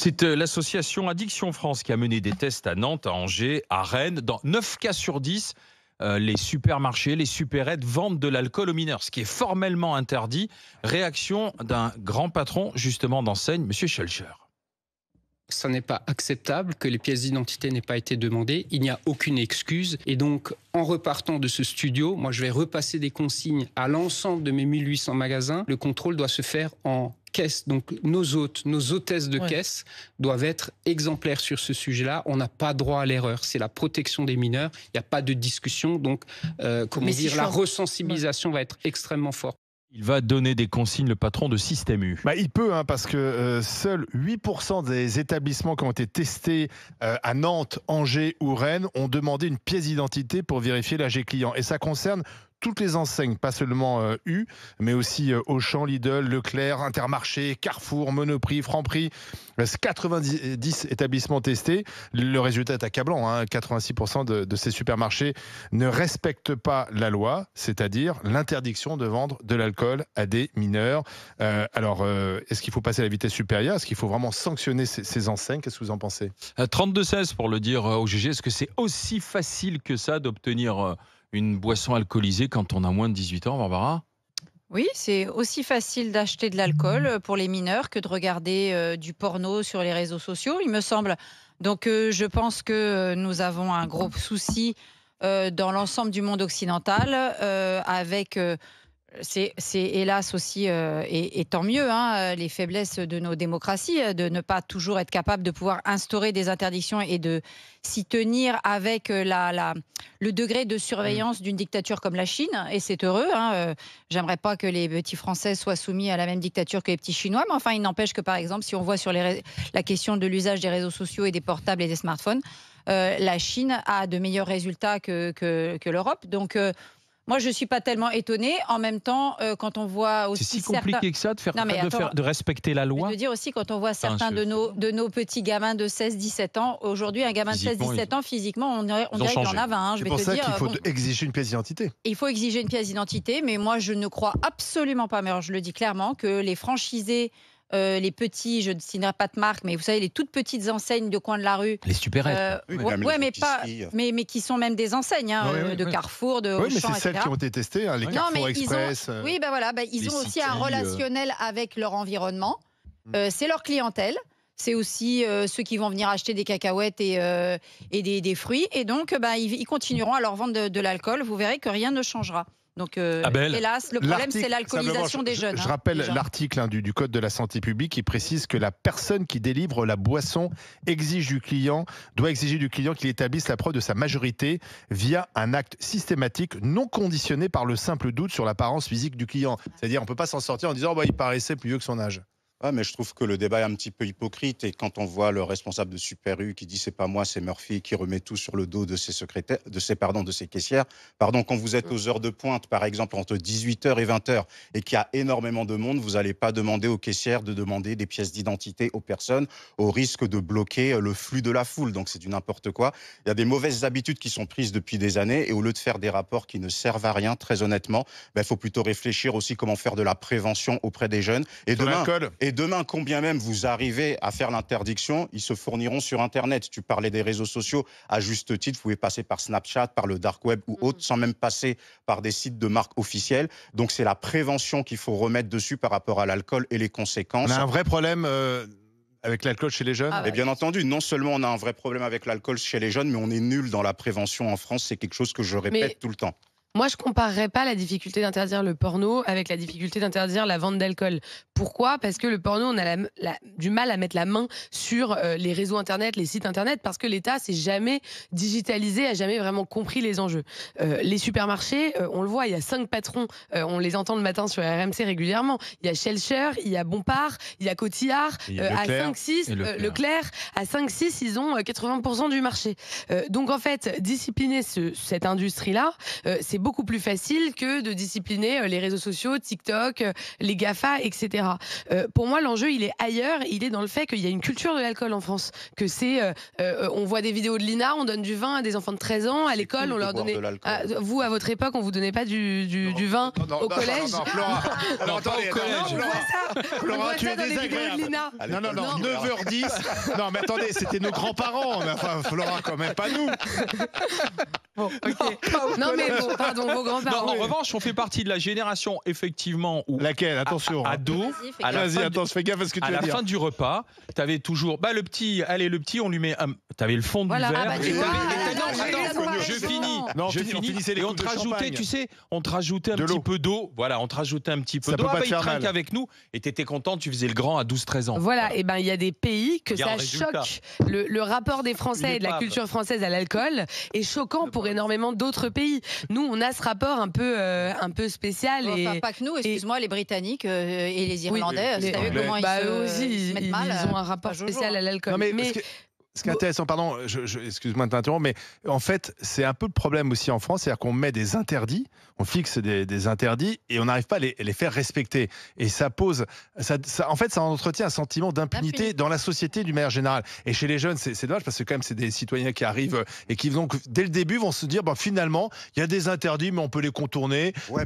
C'est l'association Addiction France qui a mené des tests à Nantes, à Angers, à Rennes. Dans 9 cas sur 10, les supermarchés, les supérettes vendent de l'alcool aux mineurs, ce qui est formellement interdit. Réaction d'un grand patron justement d'enseigne, M. Schulcher. Ça n'est pas acceptable que les pièces d'identité n'aient pas été demandées. Il n'y a aucune excuse. Et donc, en repartant de ce studio, moi, je vais repasser des consignes à l'ensemble de mes 1800 magasins. Le contrôle doit se faire en caisse. Donc, nos hôtes, nos hôtesses de caisse doivent être exemplaires sur ce sujet-là. On n'a pas droit à l'erreur. C'est la protection des mineurs. Il n'y a pas de discussion. Donc, la resensibilisation va être extrêmement forte. Il va donner des consignes, le patron de Système U. Il peut, parce que seuls 8% des établissements qui ont été testés à Nantes, Angers ou Rennes ont demandé une pièce d'identité pour vérifier l'âge des clients. Et ça concerne toutes les enseignes, pas seulement U, mais aussi Auchan, Lidl, Leclerc, Intermarché, Carrefour, Monoprix, Franprix. 90 établissements testés. Le résultat est accablant. 86% de ces supermarchés ne respectent pas la loi, c'est-à-dire l'interdiction de vendre de l'alcool à des mineurs. Est-ce qu'il faut passer à la vitesse supérieure? Est-ce qu'il faut vraiment sanctionner ces enseignes? Qu'est-ce que vous en pensez? 32-16 pour le dire au GG. Est-ce que c'est aussi facile que ça d'obtenir une boisson alcoolisée quand on a moins de 18 ans, Barbara? Oui, c'est aussi facile d'acheter de l'alcool pour les mineurs que de regarder du porno sur les réseaux sociaux, il me semble. Donc je pense que nous avons un gros souci dans l'ensemble du monde occidental avec... C'est hélas aussi, et tant mieux, les faiblesses de nos démocraties, de ne pas toujours être capable de pouvoir instaurer des interdictions et de s'y tenir avec le degré de surveillance d'une dictature comme la Chine. Et c'est heureux. J'aimerais pas que les petits Français soient soumis à la même dictature que les petits Chinois. Mais enfin, il n'empêche que, par exemple, si on voit sur la question de l'usage des réseaux sociaux et des portables et des smartphones, la Chine a de meilleurs résultats que l'Europe. Donc... moi, je ne suis pas tellement étonnée. En même temps, quand on voit aussi... C'est si compliqué que ça de respecter la loi. Je veux dire aussi, quand on voit certains de nos petits gamins de 16-17 ans, aujourd'hui, un gamin de 16-17 ans, physiquement, on dirait qu'il en a 20. C'est pour ça qu'il faut exiger une pièce d'identité. Il faut exiger une pièce d'identité, mais moi, je ne crois absolument pas, mais alors je le dis clairement, que les franchisés... les petits, je ne citerai pas de marque, mais vous savez, les toutes petites enseignes de coin de la rue. Les supérettes. Mais qui sont même des enseignes, de Carrefour, de Auchan, mais c'est etc. celles qui ont été testées, les Carrefour Express. Ils ont aussi un relationnel avec leur environnement. C'est leur clientèle. C'est aussi ceux qui vont venir acheter des cacahuètes et des fruits. Et donc, ils continueront à leur vendre de l'alcool. Vous verrez que rien ne changera. Donc, hélas, le problème, c'est l'alcoolisation des jeunes. Je rappelle l'article du Code de la santé publique qui précise que la personne qui délivre la boisson doit exiger du client qu'il établisse la preuve de sa majorité via un acte systématique non conditionné par le simple doute sur l'apparence physique du client. C'est-à-dire, on ne peut pas s'en sortir en disant il paraissait plus vieux que son âge. Mais je trouve que le débat est un petit peu hypocrite et quand on voit le responsable de Super U qui dit c'est pas moi, c'est Murphy, qui remet tout sur le dos de ses secrétaires, de ses caissières. Quand vous êtes aux heures de pointe, par exemple entre 18h et 20h et qu'il y a énormément de monde, vous n'allez pas demander aux caissières de demander des pièces d'identité aux personnes au risque de bloquer le flux de la foule. Donc c'est du n'importe quoi. Il y a des mauvaises habitudes qui sont prises depuis des années et au lieu de faire des rapports qui ne servent à rien, très honnêtement, il faut plutôt réfléchir aussi comment faire de la prévention auprès des jeunes. Et demain, combien même vous arrivez à faire l'interdiction, ils se fourniront sur Internet. Tu parlais des réseaux sociaux, à juste titre, vous pouvez passer par Snapchat, par le dark web ou autre, sans même passer par des sites de marques officielles. Donc c'est la prévention qu'il faut remettre dessus par rapport à l'alcool et les conséquences. On a un vrai problème avec l'alcool chez les jeunes? Et bien entendu, non seulement on a un vrai problème avec l'alcool chez les jeunes, mais on est nul dans la prévention en France. C'est quelque chose que je répète tout le temps. Moi, je ne comparerais pas la difficulté d'interdire le porno avec la difficulté d'interdire la vente d'alcool. Pourquoi ? Parce que le porno, on a du mal à mettre la main sur les réseaux Internet, les sites Internet, parce que l'État s'est jamais digitalisé, a jamais vraiment compris les enjeux. Les supermarchés, on le voit, il y a 5 patrons, on les entend le matin sur RMC régulièrement. Il y a Schulcher, il y a Bompard, il y a Cotillard, à 5-6, Leclerc, à 5-6, ils ont 80% du marché. Donc en fait, discipliner cette industrie-là, c'est beaucoup plus facile que de discipliner les réseaux sociaux, TikTok, les GAFA, etc. Pour moi, l'enjeu, il est ailleurs. Il est dans le fait qu'il y a une culture de l'alcool en France. Que c'est, on voit des vidéos de l'INA, on donne du vin à des enfants de 13 ans. À l'école, on leur donnait... vous, à votre époque, on vous donnait pas du vin au collège. Non, Flora. Alors, pas au collège. Flora, tu es désagréable. Non, 9h10. Non, mais attendez, c'était nos grands-parents. Enfin, Flora, quand même, pas nous. Bon, ok. Non, mais bon, pardon, vos grands-parents. Non, en revanche, on fait partie de la génération, effectivement, où laquelle? Attention. ado, Vas-y, attends, fais gaffe à ce que tu à vas la dire. fin du repas, t'avais toujours, le petit, on lui met t'avais le fond Voilà. du verre. Ah, bah, et tu vois, je finis. Non, Je on finis. finissait les Et on coupes te de rajoutait, champagne. tu sais, on te rajoutait un De petit l'eau. peu d'eau. Voilà, on te rajoutait un petit peu Ça d'eau. peut pas te Il faire trinque mal. avec nous et t'étais content, tu faisais le grand à 12-13 ans. Voilà, et ben il y a des pays que Regarde ça le résultat. choque. Le rapport des Français et de la L'épave. culture française à l'alcool est choquant pour énormément d'autres pays. Nous, on a ce rapport un peu spécial. Enfin, pas que nous, excuse-moi, les Britanniques et les Irlandais, vous savez Anglais. comment ils eux se aussi, mettent ils mal. ont un rapport pas Jojo, spécial à l'alcool. Non, mais ce qui est intéressant, pardon, excuse-moi de t'interrompre, mais en fait, c'est un peu le problème aussi en France, c'est-à-dire qu'on met des interdits, on fixe des interdits et on n'arrive pas à les faire respecter. Et ça pose, en fait, ça entretient un sentiment d'impunité dans la société d'une manière générale. Et chez les jeunes, c'est dommage parce que quand même, c'est des citoyens qui arrivent et qui donc dès le début vont se dire, finalement, il y a des interdits, mais on peut les contourner. Ouais,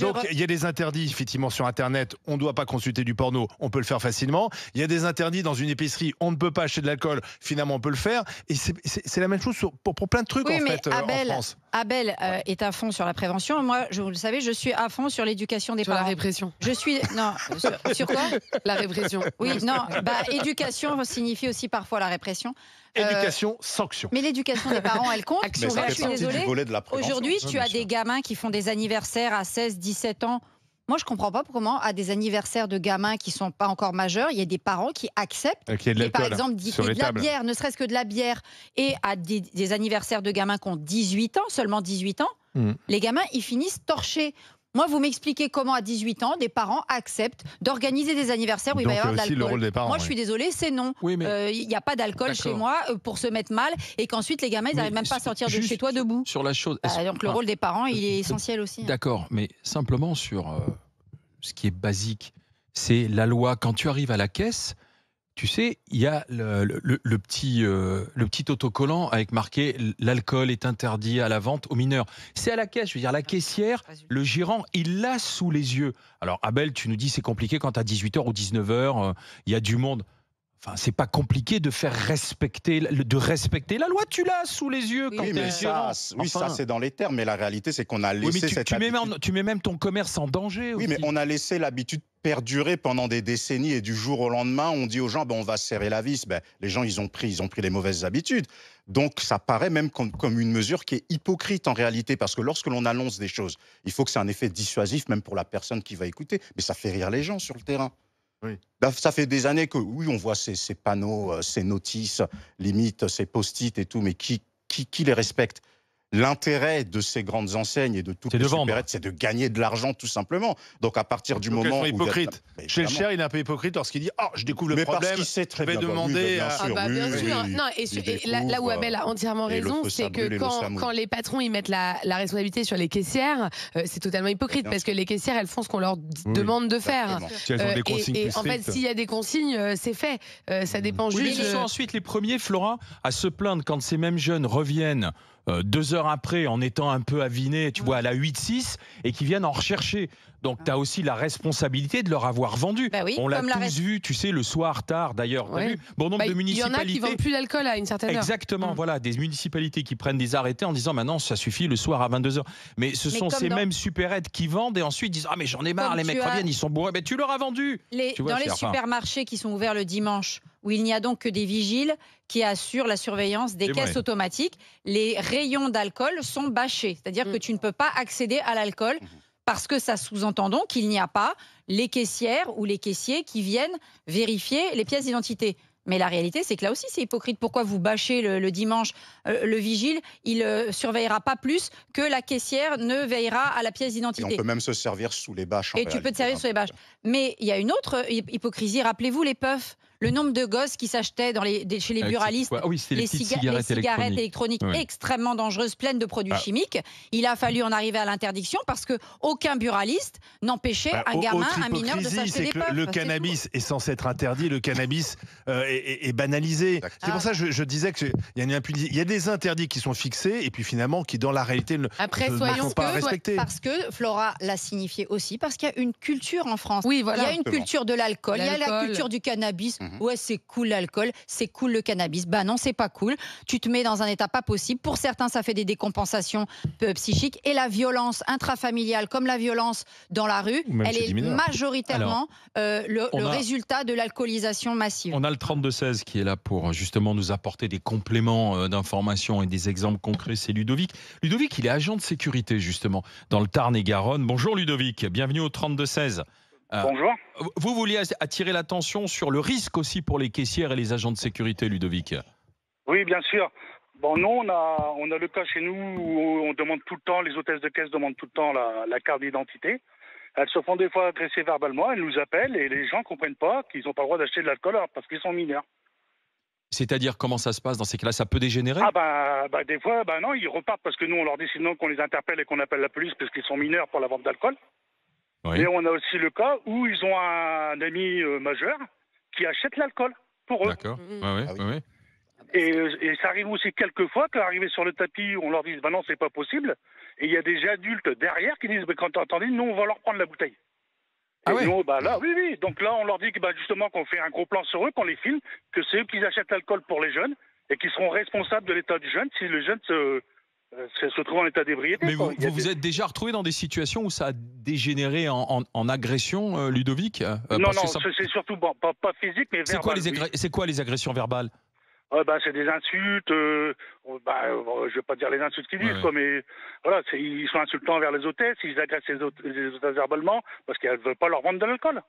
Donc il y a des interdits effectivement sur Internet, on ne doit pas consulter du porno, on peut le faire facilement. Il y a des interdits dans une épicerie, on ne peut pas acheter de l'alcool, finalement on peut le faire. Et c'est la même chose pour plein de trucs en fait en France. Abel est à fond sur la prévention. Moi, vous le savez, je suis à fond sur l'éducation des sur parents. la répression. Je suis sur quoi? La répression. Oui, non. Éducation signifie aussi parfois la répression. Éducation, sanction. Mais l'éducation des parents, elle compte. Action. Mais ça Moi, je fait suis partie désolée. du volet de la prévention. Aujourd'hui, Oui, tu as bien sûr. des gamins qui font des anniversaires à 16, 17 ans. Moi, je comprends pas comment, à des anniversaires de gamins qui sont pas encore majeurs, il y a des parents qui acceptent. Qu'il y ait de Et par l'alcool exemple, sur de les la tables. bière, ne serait-ce que de la bière, et à des anniversaires de gamins qui ont 18 ans, seulement 18 ans, les gamins, ils finissent torchés. Moi, vous m'expliquez comment, à 18 ans, des parents acceptent d'organiser des anniversaires où il va y Donc, avoir de aussi le l'alcool. rôle des parents, Moi, je suis désolée, c'est non. Oui, mais Il n'y a pas d'alcool chez D'accord. moi pour se mettre mal, et qu'ensuite, les gamins, ils Mais n'arrivent même pas à sortir de juste chez toi debout. sur la chose. Donc, le rôle des parents, il est essentiel aussi. D'accord, mais simplement sur ce qui est basique, c'est la loi. Quand tu arrives à la caisse, tu sais, il y a le petit autocollant avec marqué « L'alcool est interdit à la vente aux mineurs ». C'est à la caisse, je veux dire, la caissière, le gérant, il l'a sous les yeux. Alors Abel, tu nous dis c'est compliqué quand à 18h ou 19h, il y a du monde. Enfin, c'est pas compliqué de faire respecter la loi. Tu l'as sous les yeux quand Oui, t'es mais gérant. ça c'est dans les termes, mais la réalité c'est qu'on a laissé Oui, mais cette tu mets même ton commerce en danger Oui, aussi. mais on a laissé l'habitude perdurer pendant des décennies et du jour au lendemain, on dit aux gens, on va serrer la vis. Les gens, ils ont pris les mauvaises habitudes. Donc, ça paraît même comme une mesure qui est hypocrite en réalité, parce que lorsque l'on annonce des choses, il faut que c'est un effet dissuasif, même pour la personne qui va écouter. Mais ça fait rire les gens sur le terrain. Oui. Ça fait des années que, oui, on voit ces panneaux, ces notices, limite, ces post-it et tout, mais qui les respecte? L'intérêt de ces grandes enseignes et de toutes les supérettes, c'est de gagner de l'argent tout simplement. Donc à partir du moment où hypocrite. Chez le cher, il est un peu hypocrite lorsqu'il dit je découvre le problème. Parce qu'il sait très bien. Demander bien sûr. Non, et là où Abel a entièrement raison, c'est que quand les patrons ils mettent la responsabilité sur les caissières, c'est totalement hypocrite parce que les caissières elles font ce qu'on leur demande de faire. Si elles ont des consignes et plus en fait, s'il y a des consignes, c'est fait. Ça dépend Oui, juste. mais ce sont ensuite les premiers, Flora, à se plaindre quand ces mêmes jeunes reviennent 2 heures après en étant un peu avinés, tu vois, à la 8-6 et qui viennent en rechercher. Donc, tu as aussi la responsabilité de leur avoir vendu. Bah oui, on l'a comme tous vu, tu sais, le soir tard d'ailleurs. Ouais. Vu bon nombre de municipalités. Il y en a qui vendent plus d'alcool à une certaine heure. Exactement, voilà, des municipalités qui prennent des arrêtés en disant maintenant ça suffit le soir à 22h. Mais ce sont ces mêmes supérettes qui vendent et ensuite disent mais j'en ai marre, les mecs reviennent, ils sont bourrés. Mais tu leur as vendu. Dans les supermarchés qui sont ouverts le dimanche, où il n'y a donc que des vigiles qui assurent la surveillance des caisses automatiques, les rayons d'alcool sont bâchés. C'est-à-dire que tu ne peux pas accéder à l'alcool parce que ça sous-entend donc qu'il n'y a pas les caissières ou les caissiers qui viennent vérifier les pièces d'identité. Mais la réalité, c'est que là aussi, c'est hypocrite. Pourquoi vous bâchez le dimanche le vigile? Il surveillera pas plus que la caissière ne veillera à la pièce d'identité. Et on peut même se servir sous les bâches. Et tu peux te servir sous les bâches. Mais il y a une autre hypocrisie. Rappelez-vous les puffs. le nombre de gosses qui s'achetaient chez les buralistes Ah oui, c'était les petites cigarettes électroniques Oui. extrêmement dangereuses, pleines de produits chimiques. Il a fallu en arriver à l'interdiction parce qu'aucun buraliste n'empêchait un gamin, un mineur de s'acheter des puffs. Le cannabis est censé être interdit, le cannabis est banalisé. Exactement. C'est pour ça que je disais qu'il y a une impunité. Il y a des interdits qui sont fixés et puis finalement qui dans la réalité ne sont pas respectés. Parce que Flora l'a signifié aussi, parce qu'il y a une culture en France. Oui, voilà. Il y a une culture de l'alcool, il y a la culture du cannabis. Ouais, c'est cool l'alcool, c'est cool le cannabis. Bah non, c'est pas cool. Tu te mets dans un état pas possible. Pour certains, ça fait des décompensations psychiques. Et la violence intrafamiliale, comme la violence dans la rue, elle est majoritairement le résultat de l'alcoolisation massive. On a le 32-16 qui est là pour justement nous apporter des compléments d'informations et des exemples concrets. C'est Ludovic. Ludovic, il est agent de sécurité justement dans le Tarn-et-Garonne. Bonjour Ludovic, bienvenue au 32-16. Bonjour. Vous vouliez attirer l'attention sur le risque aussi pour les caissières et les agents de sécurité, Ludovic. Oui, bien sûr. Bon, nous, on a le cas chez nous où on demande tout le temps, les hôtesses de caisse demandent tout le temps la carte d'identité. Elles se font des fois agresser verbalement, elles nous appellent et les gens ne comprennent pas qu'ils n'ont pas le droit d'acheter de l'alcool parce qu'ils sont mineurs. C'est-à-dire, comment ça se passe dans ces cas-là? Ça peut dégénérer? Des fois, non, ils repartent parce que nous, on leur dit sinon qu'on les interpelle et qu'on appelle la police parce qu'ils sont mineurs pour la vente d'alcool. Oui. Et on a aussi le cas où ils ont un ami majeur qui achète l'alcool pour eux. D'accord. Oui. Et ça arrive aussi quelquefois qu'arriver sur le tapis, on leur dise non, c'est pas possible. Et il y a des adultes derrière qui disent quand attendez, nous, on va leur prendre la bouteille. Et nous, oui. Donc là, on leur dit que justement qu'on fait un gros plan sur eux, qu'on les filme, que c'est eux qui achètent l'alcool pour les jeunes et qui seront responsables de l'état du jeune si le jeune se trouve en état d'ébriété. Mais vous êtes déjà retrouvé dans des situations où ça a dégénéré en agression, Ludovic? Non, c'est surtout pas physique, mais verbal. C'est quoi les agressions verbales? C'est des insultes, je vais pas dire les insultes qu'ils disent, mais voilà, ils sont insultants envers les hôtesses, ils agressent les hôtesses verbalement parce qu'elles veulent pas leur vendre de l'alcool.